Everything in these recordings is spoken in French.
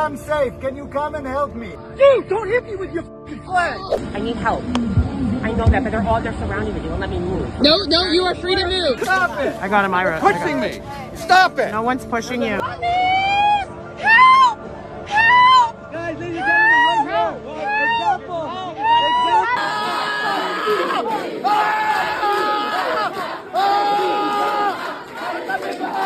I'm safe. Can you come and help me? Dude, don't hit me with your f***ing flag! I need help. I know that, but they're surrounding me. They won't let me move. No, you are free to move. Stop it! I got him, Ira. Pushing me! Stop it! No one's pushing you. Help! Help! Guys, ladies and gentlemen, right now! Example!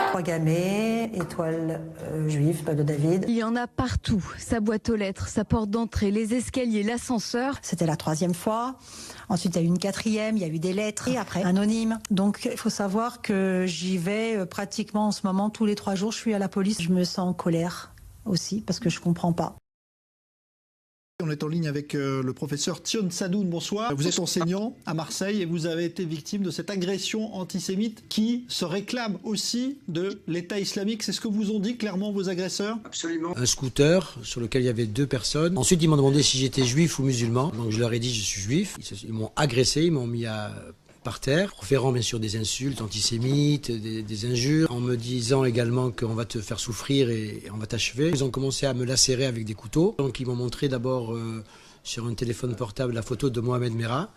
Croix gammée, étoile juive, étoile de David. Il y en a partout. Sa boîte aux lettres, sa porte d'entrée, les escaliers, l'ascenseur. C'était la 3e fois. Ensuite, il y a eu une 4e, il y a eu des lettres. Et après, anonyme. Donc, il faut savoir que j'y vais pratiquement en ce moment. Tous les 3 jours, je suis à la police. Je me sens en colère aussi parce que je comprends pas. On est en ligne avec le professeur Tion Sadoun. Bonsoir. Vous êtes enseignant à Marseille et vous avez été victime de cette agression antisémite qui se réclame aussi de l'État islamique. C'est ce que vous ont dit clairement vos agresseurs? Absolument. Un scooter sur lequel il y avait 2 personnes. Ensuite, ils m'ont demandé si j'étais juif ou musulman. Donc je leur ai dit je suis juif. Ils m'ont agressé, ils m'ont mis par terre, proférant bien sûr des insultes antisémites, des injures, en me disant également qu'on va te faire souffrir et on va t'achever. Ils ont commencé à me lacérer avec des couteaux. Donc ils m'ont montré d'abord sur un téléphone portable la photo de Mohamed Merah.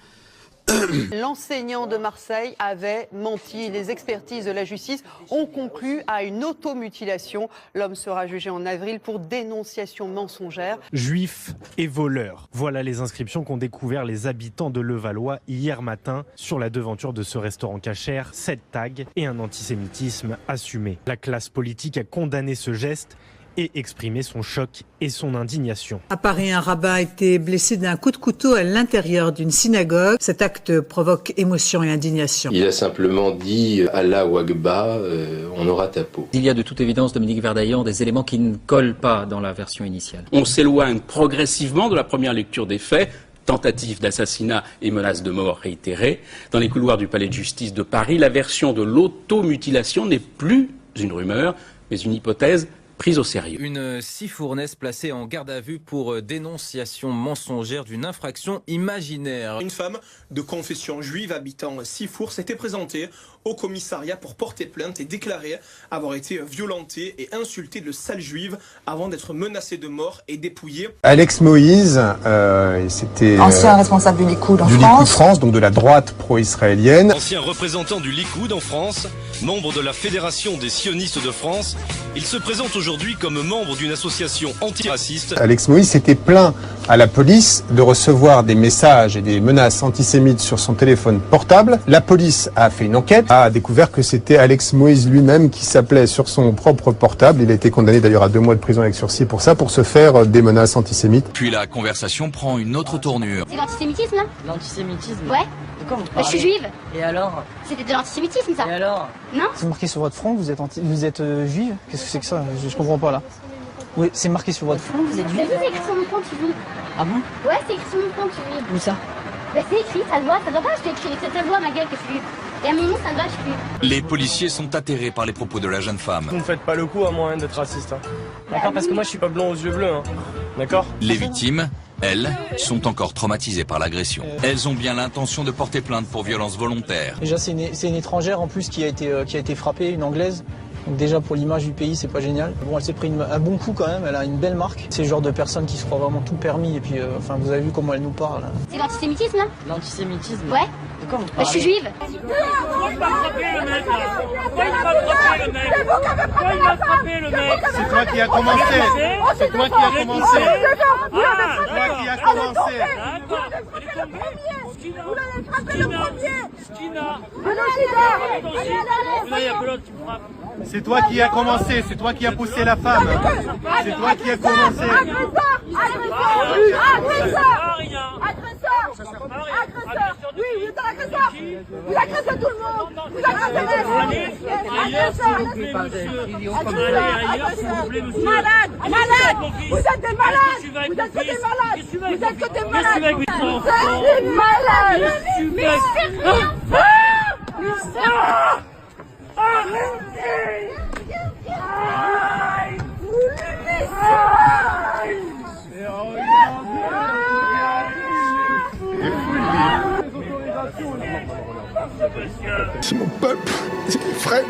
L'enseignant de Marseille avait menti. Les expertises de la justice ont conclu à une automutilation. L'homme sera jugé en avril pour dénonciation mensongère. Juif et voleur. Voilà les inscriptions qu'ont découvert les habitants de Levallois hier matin sur la devanture de ce restaurant cachère. 7 tags et un antisémitisme assumé. La classe politique a condamné ce geste et exprimé son choc et son indignation. À Paris, un rabbin a été blessé d'un coup de couteau à l'intérieur d'une synagogue. Cet acte provoque émotion et indignation. Il a simplement dit « Allah Wagba, on aura ta peau ». Il y a de toute évidence, Dominique Verdaillan, des éléments qui ne collent pas dans la version initiale. On s'éloigne progressivement de la première lecture des faits. Tentative d'assassinat et menace de mort réitérées. Dans les couloirs du palais de justice de Paris, la version de l'automutilation n'est plus une rumeur, mais une hypothèse prise au sérieux. Une Sifournaise placée en garde à vue pour dénonciation mensongère d'une infraction imaginaire. Une femme de confession juive habitant Sifour s'était présentée au commissariat pour porter plainte et déclarer avoir été violentée et insultée de sale juive avant d'être menacée de mort et dépouillée. Alex Moïse, c'était ancien responsable du Likoud en France. Du Likoud France, donc de la droite pro-israélienne. Ancien représentant du Likoud en France, membre de la Fédération des sionistes de France, il se présente aujourd'hui comme membre d'une association antiraciste. Alex Moïse s'était plaint à la police de recevoir des messages et des menaces antisémites sur son téléphone portable. La police a fait une enquête, a découvert que c'était Alex Moïse lui-même qui s'appelait sur son propre portable. Il a été condamné d'ailleurs à 2 mois de prison avec sursis pour ça, pour se faire des menaces antisémites. Puis la conversation prend une autre tournure. C'est l'antisémitisme là? L'antisémitisme? Ouais. De quoi vous parlez? Je suis juive. Et alors? C'était de l'antisémitisme ça? Et alors? Non? C'est marqué sur votre front, vous êtes juive? Qu'est-ce que c'est que ça? Je comprends pas là. Oui, c'est marqué sur votre front, vous êtes juive? C'est écrit sur mon front, tu vis. Ah bon? Ouais, c'est écrit sur mon front, tu vis. Où ça? Bah c'est écrit, ça se voit pas, je t'ai écrit, ça se voit ma gueule que je suis. Et à Mimou, ça me va, je suis. Les policiers sont atterrés par les propos de la jeune femme. Vous ne faites pas le coup à moi d'être raciste. Hein. D'accord, parce que moi je suis pas blond aux yeux bleus. Hein. D'accord? Les victimes, elles, sont encore traumatisées par l'agression. Elles ont bien l'intention de porter plainte pour violence volontaire. Déjà c'est une étrangère en plus qui a été frappée, une anglaise. Donc déjà pour l'image du pays c'est pas génial. Bon, elle s'est pris un bon coup quand même, elle a une belle marque. C'est le genre de personne qui se croit vraiment tout permis et puis enfin vous avez vu comment elle nous parle. C'est l'antisémitisme là? L'antisémitisme? Ouais. De quoi vous parlez? Bah, je suis juive. C'est toi qui as commencé. C'est toi qui as commencé. C'est toi qui as commencé. Vous l'avez frappé le premier. C'est toi qui as commencé, c'est toi qui as poussé la femme. C'est toi qui as commencé. Agresseur. Oui, vous êtes un agresseur. Vous agressez tout le monde. Vous agressez malade. Vous êtes des malades. Vous êtes que des malades. Vous êtes que des malades. Vous êtes des malades. Mais c'est rien fait. Arrêtez. Vous le laissez. C'est mon peuple, c'est mes frères.